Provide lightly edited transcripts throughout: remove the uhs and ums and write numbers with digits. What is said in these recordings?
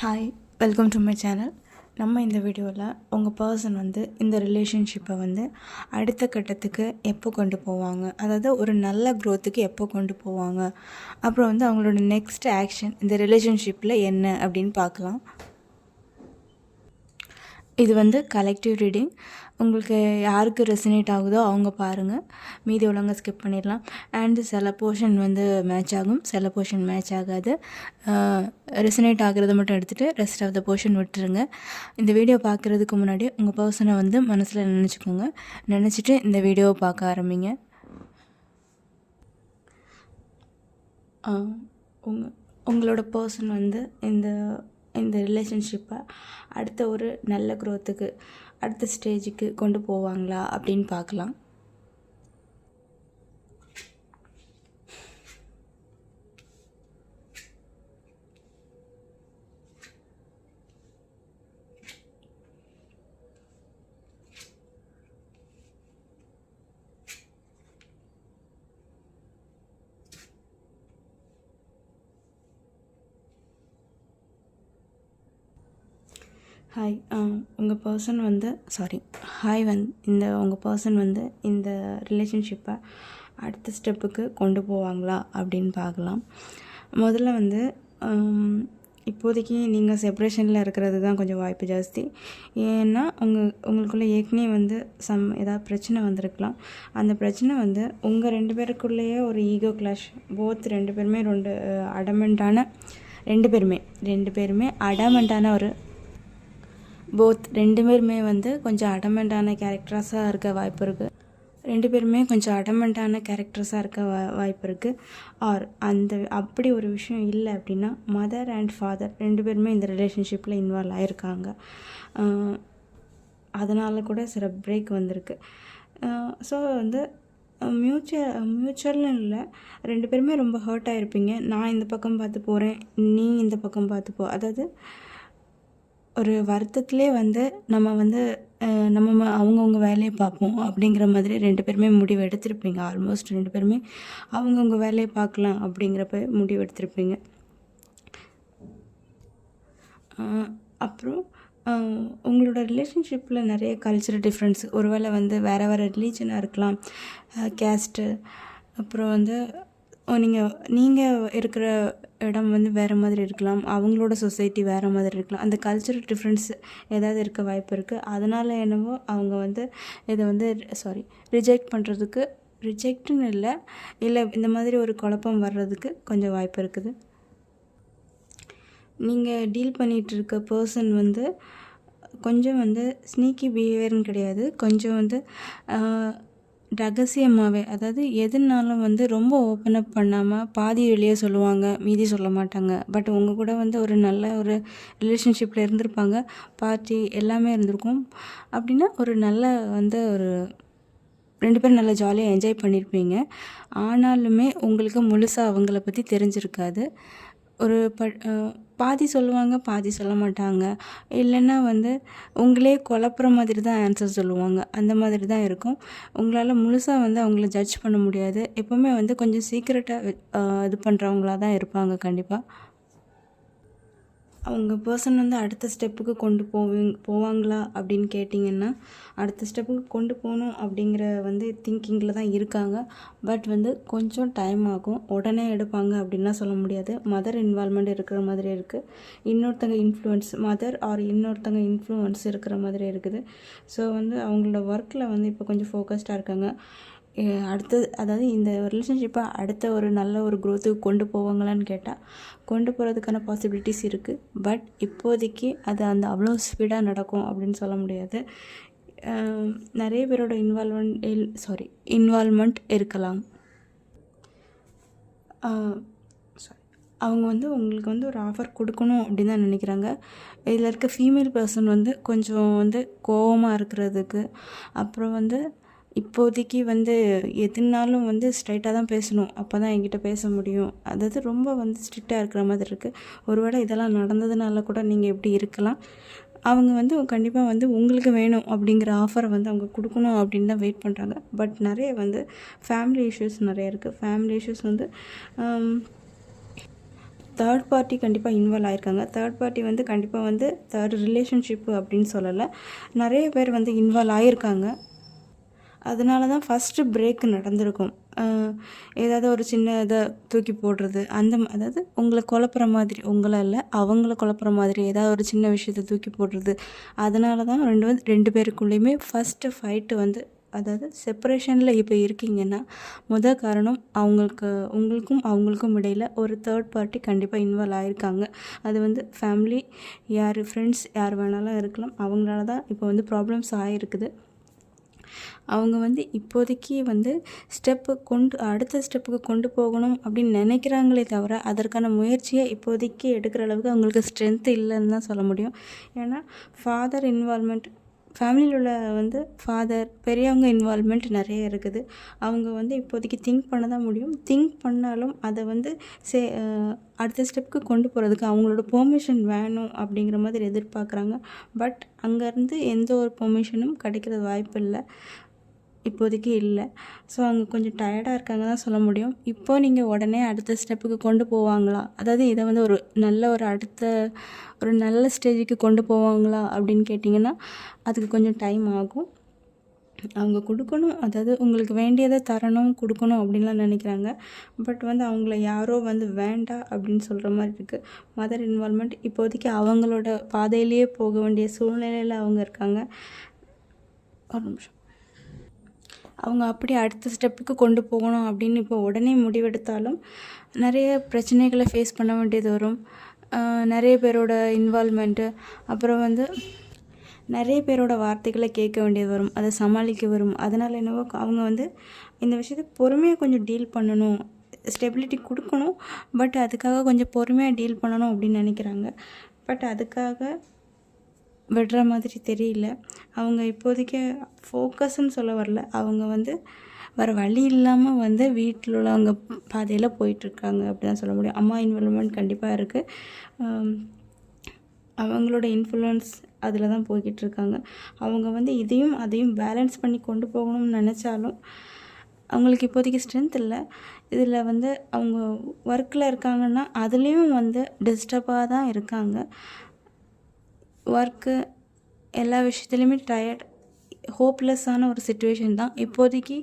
Hi, welcome to my channel. நம்ம இந்த வீடியோவில் உங்கள் பர்சன் வந்து இந்த ரிலேஷன்ஷிப்பை வந்து அடுத்த கட்டத்துக்கு எப்போ கொண்டு போவாங்க, அதாவது ஒரு நல்ல க்ரோத்துக்கு எப்போ கொண்டு போவாங்க, அப்புறம் வந்து அவங்களோட நெக்ஸ்ட் ஆக்ஷன் இந்த ரிலேஷன்ஷிப்பில் என்ன அப்படின்னு பார்க்கலாம். இது வந்து கலெக்டிவ் ரீடிங். உங்களுக்கு யாருக்கு ரெசனேட் ஆகுதோ அவங்க பாருங்கள், மீதி உள்ளவங்க ஸ்கிப் பண்ணிடலாம். அண்டு சில போர்ஷன் வந்து மேட்ச் ஆகும், சில போர்ஷன் மேட்ச் ஆகாது. ரெசனேட் ஆகிறத மட்டும் எடுத்துகிட்டு ரெஸ்ட் ஆஃப் த போர்ஷன் விட்டுருங்க. இந்த வீடியோ பார்க்குறதுக்கு முன்னாடி உங்கள் பர்சனை வந்து மனசில் நினச்சிக்கோங்க. நினச்சிட்டு இந்த வீடியோவை பார்க்க ஆரம்பிங்க. உங்களோட பர்சன் வந்து இந்த இந்த ரிலேஷன்ஷிப்பை அடுத்த ஒரு நல்ல க்ரோத்துக்கு அடுத்த ஸ்டேஜுக்கு கொண்டு போவாங்களா அப்படின்னு பார்க்கலாம். ஹாய், உங்கள் பர்சன் வந்து உங்கள் பர்சன் வந்து இந்த ரிலேஷன்ஷிப்பை அடுத்த ஸ்டெப்புக்கு கொண்டு போவாங்களா அப்படின்னு பார்க்கலாம். முதல்ல வந்து இப்போதைக்கு நீங்கள் செப்ரேஷனில் இருக்கிறது தான் கொஞ்சம் வாய்ப்பு ஜாஸ்தி. ஏன்னா உங்களுக்குள்ளே ஏற்கனவே வந்து ஏதாவது பிரச்சனை வந்திருக்கலாம். அந்த பிரச்சனை வந்து உங்கள் ரெண்டு பேருக்குள்ளேயே ஒரு ஈகோ கிளாஷ். ரெண்டு பேருமே அடமெண்ட்டான ஒரு ரெண்டு பேருமே வந்து கொஞ்சம் அடமெண்ட்டான கேரக்டர்ஸாக இருக்க வாய்ப்பு இருக்குது. ஆர் அப்படி ஒரு விஷயம் இல்லை அப்படின்னா மதர் அண்ட் ஃபாதர் ரெண்டு பேருமே இந்த ரிலேஷன்ஷிப்பில் இன்வால்வ் ஆகிருக்காங்க. அதனால் கூட சில பிரேக் வந்திருக்கு. ஸோ வந்து மியூச்சுவல்னு இல்லை, ரெண்டு பேருமே ரொம்ப ஹர்ட் ஆகிருப்பீங்க. நான் இந்த பக்கம் பார்த்து போகிறேன், நீ இந்த பக்கம் பார்த்து போ. அதாவது ஒரு வருத்தத்திலே வந்து நம்ம அவங்கவுங்க வேலையை பார்ப்போம் அப்படிங்கிற மாதிரி ரெண்டு பேருமே முடிவு எடுத்திருப்பீங்க. ஆல்மோஸ்ட் ரெண்டு பேருமே அவங்கவுங்க வேலையை பார்க்கலாம் அப்படிங்கிறப்ப முடிவு எடுத்திருப்பீங்க. அப்புறம் உங்களோட ரிலேஷன்ஷிப்பில் நிறைய கல்ச்சரல் டிஃப்ரென்ஸ், ஒருவேளை வந்து வேறு ரிலீஜனாக இருக்கலாம், கேஸ்ட்டு, அப்புறம் வந்து நீங்கள் இருக்கிற இடம் வந்து வேறு மாதிரி இருக்கலாம், அவங்களோட சொசைட்டி வேறு மாதிரி இருக்கலாம். அந்த கல்ச்சரல் டிஃப்ரென்ஸ் ஏதாவது இருக்க வாய்ப்பு இருக்குது. அதனால் என்னவோ அவங்க வந்து இதை வந்து ரிஜெக்ட்னு இல்லை இந்த மாதிரி ஒரு குழப்பம் வர்றதுக்கு கொஞ்சம் வாய்ப்பு இருக்குது. நீங்கள் டீல் பண்ணிகிட்டு இருக்க பர்சன் வந்து கொஞ்சம் வந்து ஸ்னீக்கி பிஹேவியர்னு கிடையாது, கொஞ்சம் வந்து ரகசியமாகவே, அதாவது எதுனாலும் வந்து ரொம்ப ஓப்பன் அப் பண்ணாமல் பாதி வெளியே சொல்லுவாங்க, மீதி சொல்ல மாட்டாங்க. பட் உங்கள் கூட வந்து ஒரு நல்ல ஒரு ரிலேஷன்ஷிப்பில் இருந்திருப்பாங்க, பார்ட்டி எல்லாமே இருந்திருக்கும். அப்படின்னா ஒரு நல்ல வந்து ஒரு ரெண்டு பேரும் நல்லா ஜாலியாக என்ஜாய் பண்ணியிருப்பீங்க. ஆனாலுமே உங்களுக்கு முழுசாக அவங்கள பற்றி தெரிஞ்சிருக்காது. ஒரு பாதி சொல்லுவாங்க, பாதி சொல்ல மாட்டாங்க. இல்லைன்னா வந்து உங்களே குழப்புற மாதிரி தான் ஆன்சர் சொல்லுவாங்க. அந்த மாதிரி தான் இருக்கும். உங்களால் முழுசாக வந்து அவங்கள ஜட்ஜ் பண்ண முடியாது. எப்போவுமே வந்து கொஞ்சம் சீக்கிரட்டாக இது பண்ணுறவங்களாக தான் இருப்பாங்க கண்டிப்பாக. அவங்க பர்சன் வந்து அடுத்த ஸ்டெப்புக்கு கொண்டு போவாங்களா அப்படின்னு கேட்டிங்கன்னா, அடுத்த ஸ்டெப்புக்கு கொண்டு போகணும் அப்படிங்கிற வந்து திங்கிங்கில் தான் இருக்காங்க. பட் வந்து கொஞ்சம் டைம் ஆகும், உடனே எடுப்பாங்க அப்படின்லாம் சொல்ல முடியாது. மதர் இன்வால்மெண்ட் இருக்கிற மாதிரி இருக்குது, இன்னொருத்தங்க இன்ஃப்ளூயன்ஸ் இருக்கிற மாதிரி இருக்குது. ஸோ வந்து அவங்களோட ஒர்க்கில் வந்து இப்போ கொஞ்சம் ஃபோக்கஸ்டாக இருக்காங்க. அதாவது இந்த ரிலேஷன்ஷிப்பை அடுத்த ஒரு நல்ல ஒரு க்ரோத்துக்கு கொண்டு போவாங்களான்னு கேட்டால் கொண்டு போகிறதுக்கான பாசிபிலிட்டிஸ் இருக்குது. பட் இப்போதைக்கு அது அவ்வளோ ஸ்பீடாக நடக்கும் அப்படின்னு சொல்ல முடியாது. நிறைய பேரோட இன்வால்மெண்ட் இருக்கலாம். அவங்க வந்து உங்களுக்கு வந்து ஒரு ஆஃபர் கொடுக்கணும் அப்படின்னு தான் நினைக்கிறாங்க. இதில் இருக்க ஃபீமேல் பர்சன் வந்து கொஞ்சம் வந்து கோவமாக இருக்கிறதுக்கு, அப்புறம் வந்து இப்போதைக்கு வந்து எதுனாலும் வந்து ஸ்ட்ரைட்டாக தான் பேசணும், அப்போ தான் என்கிட்ட பேச முடியும். அதாவது ரொம்ப வந்து ஸ்ட்ரிக்டாக இருக்கிற மாதிரி இருக்குது. ஒருவேளை இதெல்லாம் நடந்ததுனால கூட நீங்கள் எப்படி இருக்கலாம். அவங்க வந்து கண்டிப்பாக வந்து உங்களுக்கு வேணும் அப்படிங்கிற ஆஃபரை வந்து அவங்க கொடுக்கணும் அப்படின்னு தான் வெயிட் பண்ணுறாங்க. பட் நிறைய வந்து ஃபேமிலி இஷ்யூஸ் நிறைய இருக்குது. ஃபேமிலி இஷ்யூஸ் வந்து தேர்ட் பார்ட்டி கண்டிப்பாக இன்வால்வ் ஆகிருக்காங்க. தேர்ட் பார்ட்டி வந்து கண்டிப்பாக வந்து தேர்ட் ரிலேஷன்ஷிப்பு அப்படின்னு சொல்லலை, நிறைய பேர் வந்து இன்வால்வ் ஆகியிருக்காங்க. அதனால தான் ஃபஸ்ட்டு பிரேக் நடந்திருக்கும். ஏதாவது ஒரு சின்ன இதை தூக்கி போடுறது, அதாவது உங்களை குழப்புற மாதிரி, உங்களை இல்லை அவங்கள குழப்புற மாதிரி ஏதாவது ஒரு சின்ன விஷயத்தை தூக்கி போடுறது. அதனால தான் ரெண்டு பேருக்குள்ளேயுமே ஃபஸ்ட்டு ஃபைட்டு வந்து, அதாவது செப்பரேஷனில் இப்போ இருக்கீங்கன்னா காரணம் உங்களுக்கும் அவங்களுக்கும் இடையில் ஒரு தேர்ட் பார்ட்டி கண்டிப்பாக இன்வால்வ் ஆகிருக்காங்க. அது வந்து ஃபேமிலி, யார் ஃப்ரெண்ட்ஸ் யார் வேணாலும் இருக்கலாம். அவங்களால தான் இப்போ வந்து ப்ராப்ளம்ஸ் ஆகிருக்குது. அவங்க வந்து இப்போதைக்கு வந்து அடுத்த ஸ்டெப்புக்கு கொண்டு போகணும் அப்படின்னு நினைக்கிறாங்களே தவிர அதற்கான முயற்சியை இப்போதைக்கு எடுக்கிற அளவுக்கு அவங்களுக்கு ஸ்ட்ரென்த் இல்லைன்னு தான் சொல்ல முடியும். ஏன்னா ஃபாதர் இன்வால்மெண்ட், ஃபேமிலியில் உள்ள வந்து ஃபாதர் பெரியவங்க இன்வால்மெண்ட் நிறைய இருக்குது. அவங்க வந்து இப்போதைக்கு திங்க் பண்ண தான் முடியும். திங்க் பண்ணாலும் அதை வந்து அடுத்த ஸ்டெப்புக்கு கொண்டு போகிறதுக்கு அவங்களோட பெர்மிஷன் வேணும் அப்படிங்கிற மாதிரி எதிர்பார்க்குறாங்க. பட் அங்கேருந்து எந்த ஒரு பெர்மிஷனும் கிடைக்கிறது வாய்ப்பு இல்லை, இப்போதைக்கு இல்லை. ஸோ அவங்க கொஞ்சம் டயர்டாக இருக்காங்க தான் சொல்ல முடியும். இப்போது நீங்கள் உடனே அடுத்த ஸ்டெப்புக்கு கொண்டு போவாங்களா, அதாவது இதை வந்து ஒரு நல்ல ஸ்டேஜுக்கு கொண்டு போவாங்களா அப்படின்னு கேட்டிங்கன்னா அதுக்கு கொஞ்சம் டைம் ஆகும். அவங்க கொடுக்கணும், அதாவது உங்களுக்கு வேண்டியதை தரணும் கொடுக்கணும் அப்படின்லாம் நினைக்கிறாங்க. பட் வந்து அவங்கள யாரோ வந்து வேண்டாம் அப்படின்னு சொல்கிற மாதிரி இருக்குது. மதர் இன்வால்மெண்ட் இப்போதைக்கு அவங்களோட பாதையிலேயே போக வேண்டிய சூழ்நிலையில் அவங்க இருக்காங்க. ஒரு நிமிஷம். அவங்க அப்படி அடுத்த ஸ்டெப்புக்கு கொண்டு போகணும் அப்படின்னு இப்போ உடனே முடிவெடுத்தாலும் நிறைய பிரச்சனைகளை ஃபேஸ் பண்ண வேண்டியது வரும். நிறைய பேரோட இன்வால்மெண்ட்டு, அப்புறம் வந்து நிறைய பேரோட வார்த்தைகளை கேட்க வேண்டியது வரும், அதை சமாளிக்க வரும். அதனால் என்னவோ அவங்க வந்து இந்த விஷயத்தை பொறுமையாக கொஞ்சம் டீல் பண்ணணும், ஸ்டெபிலிட்டி கொடுக்கணும். பட் அதுக்காக கொஞ்சம் பொறுமையாக டீல் பண்ணணும் அப்படின்னு நினைக்கிறாங்க. பட் அதுக்காக விடுற மாதிரி தெரியல. அவங்க இப்போதைக்கு ஃபோக்கஸ்ன்னு சொல்ல வரல, அவங்க வந்து வேறு வழி இல்லாமல் வந்து வீட்டில் உள்ளவங்க பாதையில் போயிட்டுருக்காங்க அப்படி தான் சொல்ல முடியும். அம்மா இன்வால்வ்மெண்ட் கண்டிப்பாக இருக்குது. அவங்களோட இன்ஃப்ளூயன்ஸ் அதில் தான் போய்கிட்டுருக்காங்க. அவங்க வந்து இதையும் அதையும் பேலன்ஸ் பண்ணி கொண்டு போகணும்னு நினச்சாலும் அவங்களுக்கு இப்போதைக்கு ஸ்ட்ரென்த் இல்லை. இதில் வந்து அவங்க ஒர்க்கில் இருக்காங்கன்னா அதுலேயும் வந்து டிஸ்டர்பாக தான் இருக்காங்க. ஒர்க்கு எல்லா விஷயத்துலையுமே டயர்ட், ஹோப்லெஸ்ஸான ஒரு சுச்சுவேஷன் தான் இப்போதைக்கு.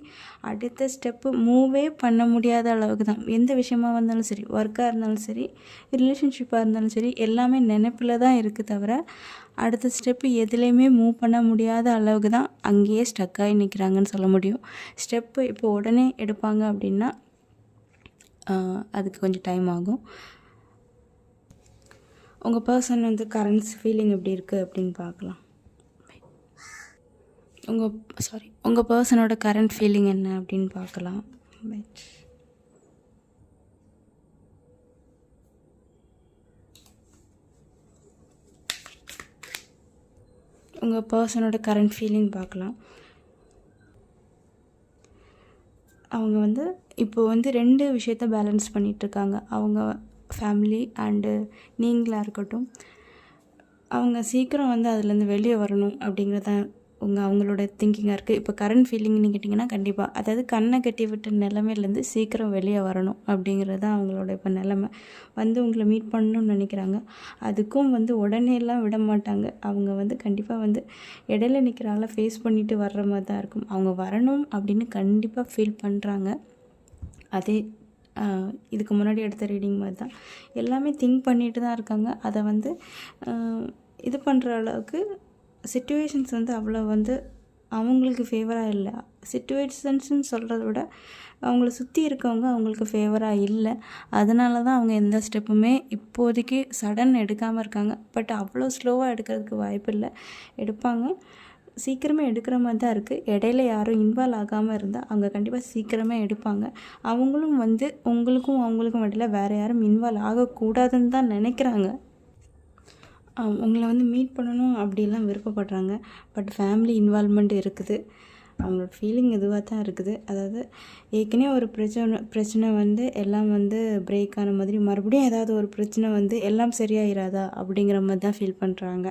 அடுத்த ஸ்டெப்பு மூவே பண்ண முடியாத அளவுக்கு தான். எந்த விஷயமாக இருந்தாலும் சரி, ஒர்க்காக இருந்தாலும் சரி, ரிலேஷன்ஷிப்பாக இருந்தாலும் சரி, எல்லாமே நினைப்பில் தான் இருக்குது தவிர அடுத்த ஸ்டெப்பு எதுலேயுமே மூவ் பண்ண முடியாத அளவுக்கு தான் அங்கேயே ஸ்டக்காகி நிற்கிறாங்கன்னு சொல்ல முடியும். ஸ்டெப்பு இப்போ உடனே எடுப்பாங்க அப்படின்னா அதுக்கு கொஞ்சம் டைம் ஆகும். உங்கள் பர்சன் வந்து கரண்ட் ஃபீலிங் எப்படி இருக்குது அப்படின்னு பார்க்கலாம். உங்கள் பர்சனோட கரண்ட் ஃபீலிங் என்ன அப்படின்னு பார்க்கலாம். உங்கள் பர்சனோட கரண்ட் ஃபீலிங் பார்க்கலாம். அவங்க வந்து இப்போ வந்து 2 விஷயத்த பேலன்ஸ் பண்ணிகிட்ருக்காங்க. அவங்க ஃபேமிலி அண்டு நீங்களாக இருக்கட்டும், அவங்க சீக்கிரம் வந்து அதுலேருந்து வெளியே வரணும் அப்படிங்கிறது தான் அவங்களோட திங்கிங்காக இருக்குது. இப்போ கரண்ட் ஃபீலிங்னு கேட்டிங்கன்னா கண்டிப்பாக, அதாவது கண்ணை கட்டி விட்ட நிலமையிலேருந்து சீக்கிரம் வெளியே வரணும் அப்படிங்கிறது தான் அவங்களோட இப்போ நிலமை. வந்து உங்களை மீட் பண்ணணும்னு நினைக்கிறாங்க. அதுக்கும் வந்து உடனே எல்லாம் விட மாட்டாங்க. அவங்க வந்து கண்டிப்பாக வந்து இடையில நிற்கிறாங்கள ஃபேஸ் பண்ணிவிட்டு வர்ற மாதிரி தான் இருக்கும். அவங்க வரணும் அப்படின்னு கண்டிப்பாக ஃபீல் பண்ணுறாங்க. அதே இதுக்கு முன்னாடி எடுத்த ரீடிங் மாதிரி தான் எல்லாமே திங்க் பண்ணிட்டு தான் இருக்காங்க. அதை வந்து இது பண்ணுற அளவுக்கு சிச்சுவேஷன்ஸ் வந்து அவ்வளோ வந்து அவங்களுக்கு ஃபேவராக இல்லை. சிச்சுவேஷன்ஸ்ன்னு சொல்கிறத விட அவங்கள சுற்றி இருக்கவங்க அவங்களுக்கு ஃபேவராக இல்லை. அதனால தான் அவங்க எந்த ஸ்டெப்புமே இப்போதைக்கு சடன் எடுக்காமல் இருக்காங்க. பட் அவ்வளோ ஸ்லோவாக எடுக்கிறதுக்கு வாய்ப்பு இல்லை, எடுப்பாங்க. சீக்கிரமே எடுக்கிற மாதிரி தான் இருக்குது. இடையில யாரும் இன்வால்வ் ஆகாமல் இருந்தால் அவங்க கண்டிப்பாக சீக்கிரமே எடுப்பாங்க. அவங்களும் வந்து அவங்களுக்கும் இடையில வேறு யாரும் இன்வால்வ் ஆகக்கூடாதுன்னு தான் நினைக்கிறாங்க. உங்களை வந்து மீட் பண்ணணும் அப்படிலாம் விருப்பப்படுறாங்க. பட் ஃபேமிலி இன்வால்வ்மெண்ட் இருக்குது. அவங்களோட ஃபீலிங் இதுவாக தான் இருக்குது. அதாவது ஏற்கனவே ஒரு பிரச்சனை வந்து எல்லாம் வந்து பிரேக் ஆன மாதிரி மறுபடியும் ஏதாவது ஒரு பிரச்சனை வந்து எல்லாம் சரியாயிராதா அப்படிங்கிற மாதிரி தான் ஃபீல் பண்ணுறாங்க.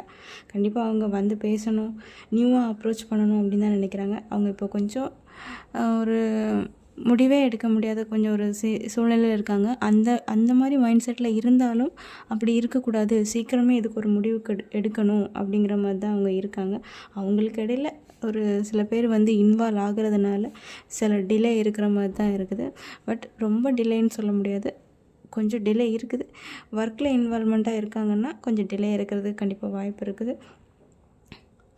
கண்டிப்பாக அவங்க வந்து பேசணும், நியூவாக அப்ரோச் பண்ணணும் அப்படின்னு தான் நினைக்கிறாங்க. அவங்க இப்போ கொஞ்சம் ஒரு முடிவே எடுக்க முடியாத கொஞ்சம் ஒரு சூழ்நிலையில் இருக்காங்க. அந்த மாதிரி மைண்ட் செட்டில் இருந்தாலும் அப்படி இருக்கக்கூடாது, சீக்கிரமே இதுக்கு ஒரு முடிவு எடுக்கணும் அப்படிங்கிற மாதிரி தான் அவங்க இருக்காங்க. அவங்களுக்கு இடையில ஒரு சில பேர் வந்து இன்வால்வ் ஆகிறதுனால சில டிலே இருக்கிற மாதிரி தான் இருக்குது. பட் ரொம்ப டிலேன்னு சொல்ல முடியாது, கொஞ்சம் டிலே இருக்குது. ஒர்க்கில் இன்வால்வ்மெண்ட்டாக இருக்காங்கன்னா கொஞ்சம் டிலே இருக்கிறது கண்டிப்பாக வாய்ப்பு இருக்குது.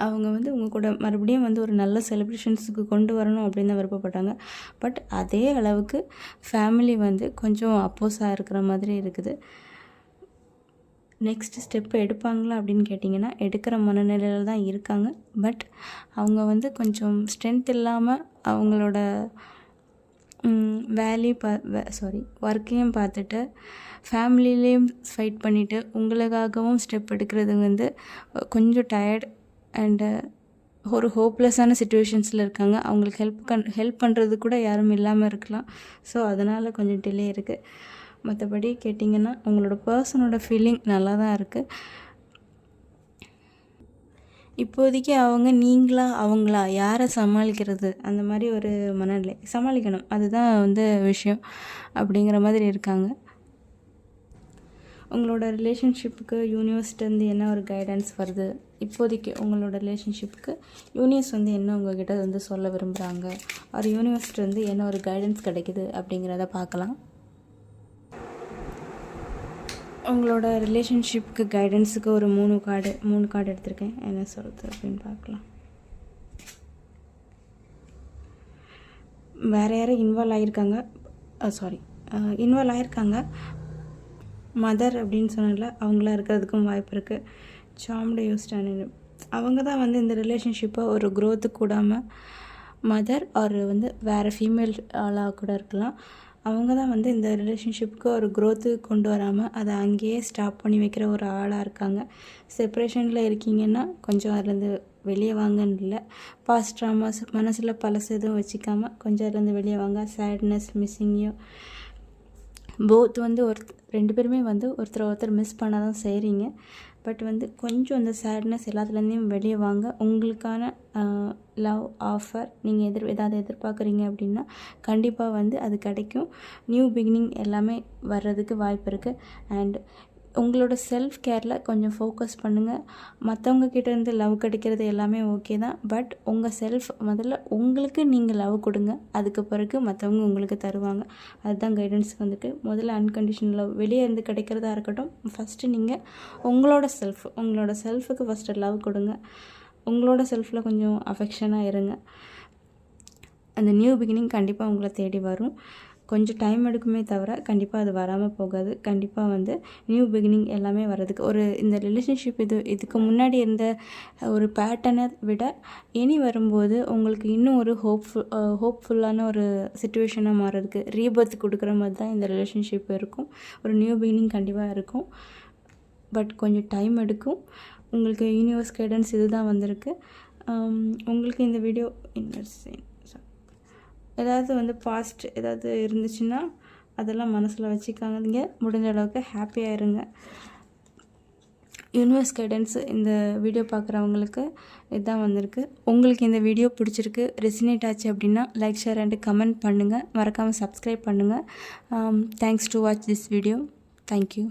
அவங்க வந்து உங்கள் கூட மறுபடியும் வந்து ஒரு நல்ல செலிப்ரேஷன்ஸுக்கு கொண்டு வரணும் அப்படின்னு தான் விருப்பப்பட்டாங்க. பட் அதே அளவுக்கு ஃபேமிலி வந்து கொஞ்சம் அப்போஸாக இருக்கிற மாதிரி இருக்குது. நெக்ஸ்ட் ஸ்டெப்பு எடுப்பாங்களா அப்படின்னு கேட்டிங்கன்னா எடுக்கிற மனநிலையில் தான் இருக்காங்க. பட் அவங்க வந்து கொஞ்சம் ஸ்ட்ரென்த் இல்லாமல் அவங்களோட ஒர்க்கையும் பார்த்துட்டு ஃபேமிலிலேயும் ஃபைட் பண்ணிவிட்டு உங்களுக்காகவும் ஸ்டெப் எடுக்கிறது வந்து கொஞ்சம் டயர்ட் அண்டு ஒரு ஹோப்லெஸ்ஸான சிச்சுவேஷன்ஸில் இருக்காங்க. அவங்களுக்கு ஹெல்ப் பண்ணுறது கூட யாரும் இல்லாமல் இருக்கலாம். ஸோ அதனால் கொஞ்சம் டிலே இருக்குது. மற்றபடி கேட்டிங்கன்னா அவங்களோட பர்சனோட ஃபீலிங் நல்லா தான் இருக்குது. இப்போதைக்கு அவங்க நீங்களா அவங்களா யாரை சமாளிக்கிறது அந்த மாதிரி ஒரு மனநிலை, சமாளிக்கணும் அதுதான் வந்து விஷயம் அப்படிங்கிற மாதிரி இருக்காங்க. உங்களோட ரிலேஷன்ஷிப்புக்கு யூனிவர்ஸ்லேருந்து என்ன ஒரு கைடன்ஸ் வருது, இப்போதைக்கு உங்களோட ரிலேஷன்ஷிப்புக்கு யூனிவர்ஸ் வந்து என்ன உங்கள்கிட்ட வந்து சொல்ல விரும்புகிறாங்க, ஒரு யூனிவர்ஸ்லேருந்து என்ன ஒரு கைடன்ஸ் கிடைக்குது அப்படிங்கிறத பார்க்கலாம். உங்களோட ரிலேஷன்ஷிப்புக்கு கைடன்ஸுக்கு ஒரு 3 கார்டு எடுத்திருக்கேன். என்ன சொல்கிறது அப்படின்னு பார்க்கலாம். வேறு யாரும் இன்வால்வ் ஆகியிருக்காங்க. மதர் அப்படின்னு சொன்னால அவங்களாம் இருக்கிறதுக்கும் வாய்ப்பு இருக்குது. சாம்டு யூஸ்டான அவங்க தான் வந்து இந்த ரிலேஷன்ஷிப்பை ஒரு க்ரோத்துக்கு கூடாமல், மதர் ஒரு வந்து வேறு ஃபீமேல் ஆளாக கூட இருக்கலாம், அவங்க தான் வந்து இந்த ரிலேஷன்ஷிப்புக்கு ஒரு க்ரோத்து கொண்டு வராமல் அதை அங்கேயே ஸ்டாப் பண்ணி வைக்கிற ஒரு ஆளாக இருக்காங்க. செப்ரேஷனில் இருக்கீங்கன்னா கொஞ்சம் அதுலேருந்து வெளியே வாங்கன்னு இல்லை, பாஸ்ட் ட்ராமாஸ் மனசில் பழசு எதுவும் வச்சுக்காமல் கொஞ்சம் அதுலேருந்து வெளியே வாங்க. சேட்னஸ், மிஸ்ஸிங்யூ போத் வந்து 2 பேருமே வந்து ஒருத்தர் மிஸ் பண்ண தான் செய்கிறீங்க. பட் வந்து கொஞ்சம் அந்த சேட்னஸ் எல்லாத்துலேருந்தையும் வெளியே வாங்க. உங்களுக்கான லவ் ஆஃபர் நீங்கள் ஏதாவது எதிர்பார்க்குறீங்க அப்படின்னா கண்டிப்பாக வந்து அது கிடைக்கும். நியூ பிகினிங் எல்லாமே வர்றதுக்கு வாய்ப்பு இருக்குது. அண்ட் உங்களோட செல்ஃப் கேரில் கொஞ்சம் ஃபோக்கஸ் பண்ணுங்கள். மற்றவங்க கிட்டேருந்து லவ் கிடைக்கிறது எல்லாமே ஓகே தான். பட் உங்கள் செல்ஃப் முதல்ல உங்களுக்கு நீங்கள் லவ் கொடுங்க, அதுக்கு பிறகு மற்றவங்க உங்களுக்கு தருவாங்க. அதுதான் கைடன்ஸுக்கு வந்துட்டு முதல்ல அன்கண்டிஷனல் லவ் வெளியே இருந்து கிடைக்கிறதா இருக்கட்டும், ஃபஸ்ட்டு நீங்கள் உங்களோட செல்ஃபுக்கு ஃபஸ்ட்டு லவ் கொடுங்க. உங்களோட செல்ஃபில் கொஞ்சம் அஃபெக்ஷனாக இருங்க. அந்த நியூ பிகினிங் கண்டிப்பாக உங்களை தேடி வரும். கொஞ்சம் டைம் எடுக்குமே தவிர கண்டிப்பாக அது வராமல் போகாது. கண்டிப்பாக வந்து நியூ பிகினிங் எல்லாமே வர்றதுக்கு இந்த ரிலேஷன்ஷிப் இதுக்கு முன்னாடி இருந்த ஒரு பேட்டர்னை விட இனி வரும்போது உங்களுக்கு இன்னும் ஒரு ஹோப்ஃபுல்லான ஒரு சிச்சுவேஷனாக மாறுறதுக்கு ரீபர்த் கொடுக்குற மாதிரி தான் இந்த ரிலேஷன்ஷிப் இருக்கும். ஒரு நியூ பிகினிங் கண்டிப்பாக இருக்கும். பட் கொஞ்சம் டைம் எடுக்கும். உங்களுக்கு யூனிவர்ஸ் கைடன்ஸ் இது தான் வந்திருக்கு. உங்களுக்கு இந்த வீடியோ ஏதாவது வந்து பாஸ்ட் ஏதாவது இருந்துச்சுன்னா அதெல்லாம் மனசில் வச்சுக்காதீங்க. முடிஞ்ச அளவுக்கு ஹாப்பியாக இருங்க. யூனிவர்ஸ் கைடன்ஸ் இந்த வீடியோ பார்க்குறவங்களுக்கு இதுதான் வந்திருக்கு. உங்களுக்கு இந்த வீடியோ பிடிச்சிருக்கு, ரெசினேட் ஆச்சு அப்படின்னா லைக், ஷேர் அண்ட் கமெண்ட் பண்ணுங்கள். மறக்காமல் சப்ஸ்கிரைப் பண்ணுங்கள். Thanks to watch this video. Thank you.